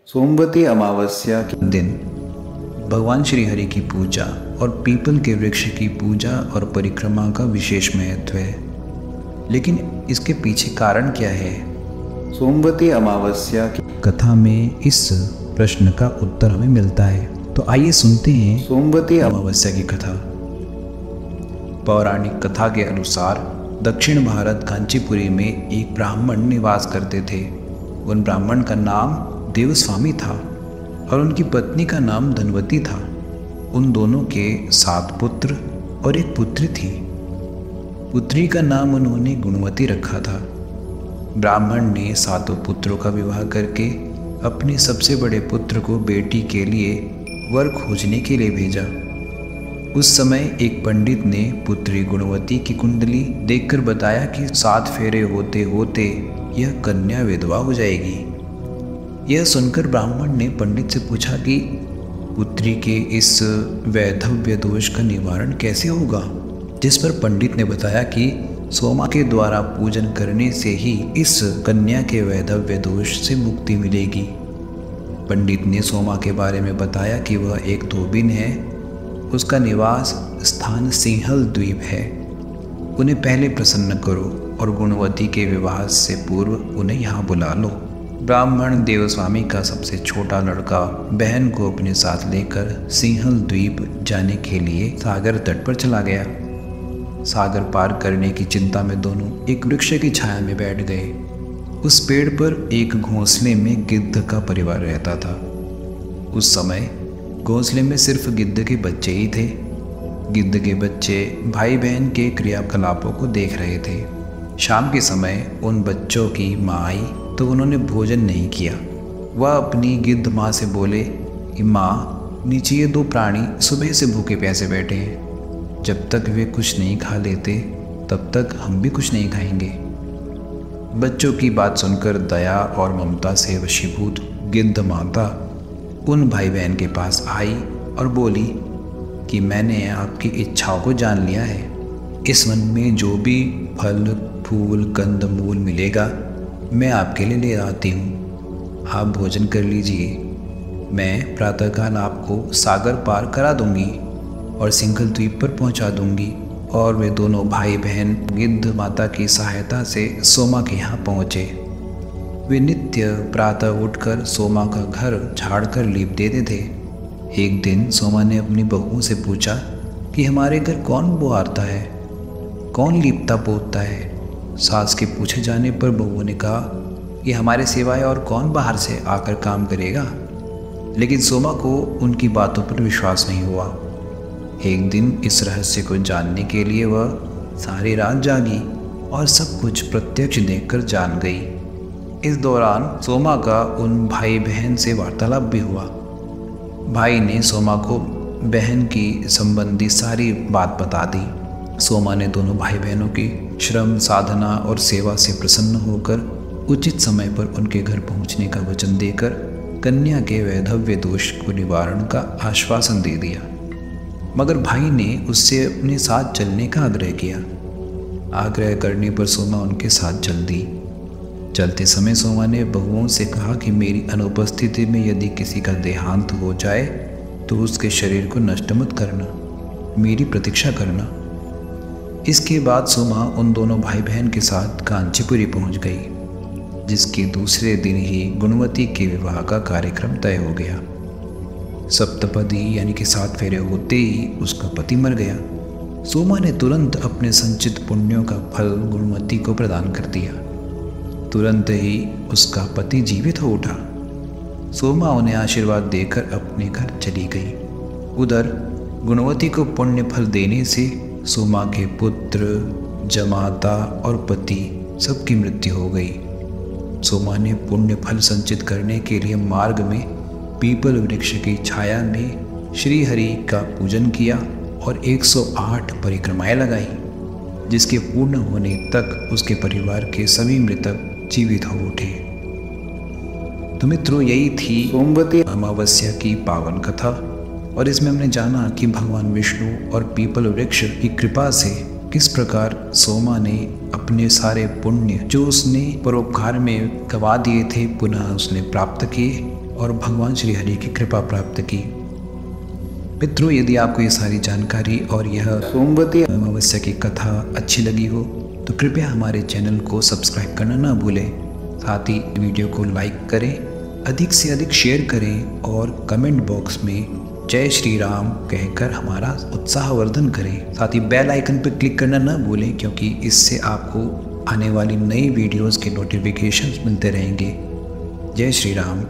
सोमवती अमावस्या के दिन भगवान श्री हरि की पूजा और पीपल के वृक्ष की पूजा और परिक्रमा का विशेष महत्व है। लेकिन इसके पीछे कारण क्या है? सोमवती अमावस्या की कथा में इस प्रश्न का उत्तर हमें मिलता है। तो आइए सुनते हैं सोमवती अमावस्या की कथा। पौराणिक कथा के अनुसार दक्षिण भारत कांचीपुरी में एक ब्राह्मण निवास करते थे। उन ब्राह्मण का नाम देवस्वामी था और उनकी पत्नी का नाम धनवती था। उन दोनों के 7 पुत्र और एक पुत्री थी। पुत्री का नाम उन्होंने गुणवती रखा था। ब्राह्मण ने 7 पुत्रों का विवाह करके अपने सबसे बड़े पुत्र को बेटी के लिए वर खोजने के लिए भेजा। उस समय एक पंडित ने पुत्री गुणवती की कुंडली देखकर बताया कि 7 फेरे होते होते यह कन्या विधवा हो जाएगी। यह सुनकर ब्राह्मण ने पंडित से पूछा कि पुत्री के इस वैधव्य दोष का निवारण कैसे होगा, जिस पर पंडित ने बताया कि सोमा के द्वारा पूजन करने से ही इस कन्या के वैधव्य दोष से मुक्ति मिलेगी। पंडित ने सोमा के बारे में बताया कि वह एक धोबिन है। उसका निवास स्थान सिंहल द्वीप है। उन्हें पहले प्रसन्न करो और गुणवती के विवाह से पूर्व उन्हें यहाँ बुला लो। ब्राह्मण देवस्वामी का सबसे छोटा लड़का बहन को अपने साथ लेकर सिंहल द्वीप जाने के लिए सागर तट पर चला गया। सागर पार करने की चिंता में दोनों एक वृक्ष की छाया में बैठ गए। उस पेड़ पर एक घोंसले में गिद्ध का परिवार रहता था। उस समय घोंसले में सिर्फ गिद्ध के बच्चे ही थे। गिद्ध के बच्चे भाई बहन के क्रियाकलापों को देख रहे थे। शाम के समय उन बच्चों की माँ आई तो उन्होंने भोजन नहीं किया। वह अपनी गिद्ध माँ से बोले कि माँ, नीचे ये 2 प्राणी सुबह से भूखे प्यासे बैठे हैं। जब तक वे कुछ नहीं खा लेते तब तक हम भी कुछ नहीं खाएंगे। बच्चों की बात सुनकर दया और ममता से वशीभूत गिद्ध माता उन भाई बहन के पास आई और बोली कि मैंने आपकी इच्छाओं को जान लिया है। इस वन में जो भी फल फूल कंद मूल मिलेगा मैं आपके लिए ले आती हूँ। आप भोजन कर लीजिए। मैं प्रातःकाल आपको सागर पार करा दूंगी और सिंहल द्वीप पर पहुँचा दूंगी। और वे दोनों भाई बहन गिद्ध माता की सहायता से सोमा के यहाँ पहुँचे। वे नित्य प्रातः उठकर सोमा का घर झाड़ कर लीप देते थे। एक दिन सोमा ने अपनी बहुओं से पूछा कि हमारे घर कौन बुहारता है, कौन लीपता पोतता है। सास के पूछे जाने पर बहुओं ने कहा कि हमारे सिवाय और कौन बाहर से आकर काम करेगा। लेकिन सोमा को उनकी बातों पर विश्वास नहीं हुआ। एक दिन इस रहस्य को जानने के लिए वह सारी रात जागी और सब कुछ प्रत्यक्ष देखकर जान गई। इस दौरान सोमा का उन भाई बहन से वार्तालाप भी हुआ। भाई ने सोमा को बहन की संबंधी सारी बात बता दी। सोमा ने दोनों भाई बहनों की श्रम साधना और सेवा से प्रसन्न होकर उचित समय पर उनके घर पहुंचने का वचन देकर कन्या के वैधव्य दोष को निवारण का आश्वासन दे दिया। मगर भाई ने उससे अपने साथ चलने का आग्रह किया। आग्रह करने पर सोमा उनके साथ चल दी। चलते समय सोमा ने बहुओं से कहा कि मेरी अनुपस्थिति में यदि किसी का देहांत हो जाए तो उसके शरीर को नष्ट मत करना, मेरी प्रतीक्षा करना। इसके बाद सोमा उन दोनों भाई बहन के साथ कांचीपुरी पहुंच गई, जिसके दूसरे दिन ही गुणवती के विवाह का कार्यक्रम तय हो गया। सप्तपदी यानी कि 7 फेरे होते ही उसका पति मर गया। सोमा ने तुरंत अपने संचित पुण्यों का फल गुणवती को प्रदान कर दिया। तुरंत ही उसका पति जीवित हो उठा। सोमा उन्हें आशीर्वाद देकर अपने घर चली गई। उधर गुणवती को पुण्य फल देने से सोमा के पुत्र, जमाता और पति सबकी मृत्यु हो गई। सोमा ने पुण्य फल संचित करने के लिए मार्ग में पीपल वृक्ष की छाया में श्री हरि का पूजन किया और 108 परिक्रमाएं लगाई, जिसके पूर्ण होने तक उसके परिवार के सभी मृतक जीवित हो उठे। तो मित्रों, यही थी सोमवती अमावस्या की पावन कथा। और इसमें हमने जाना कि भगवान विष्णु और पीपल वृक्ष की कृपा से किस प्रकार सोमा ने अपने सारे पुण्य जो उसने परोपकार में गवा दिए थे पुनः उसने प्राप्त किए और भगवान श्री हरि की कृपा प्राप्त की। मित्रों, यदि आपको ये सारी जानकारी और यह सोमवती अमावस्या की कथा अच्छी लगी हो तो कृपया हमारे चैनल को सब्सक्राइब करना ना भूलें। साथ ही वीडियो को लाइक करें, अधिक से अधिक शेयर करें और कमेंट बॉक्स में जय श्री राम कहकर हमारा उत्साहवर्धन करें। साथ ही बेल आइकन पर क्लिक करना ना भूलें, क्योंकि इससे आपको आने वाली नई वीडियोस के नोटिफिकेशंस मिलते रहेंगे। जय श्री राम।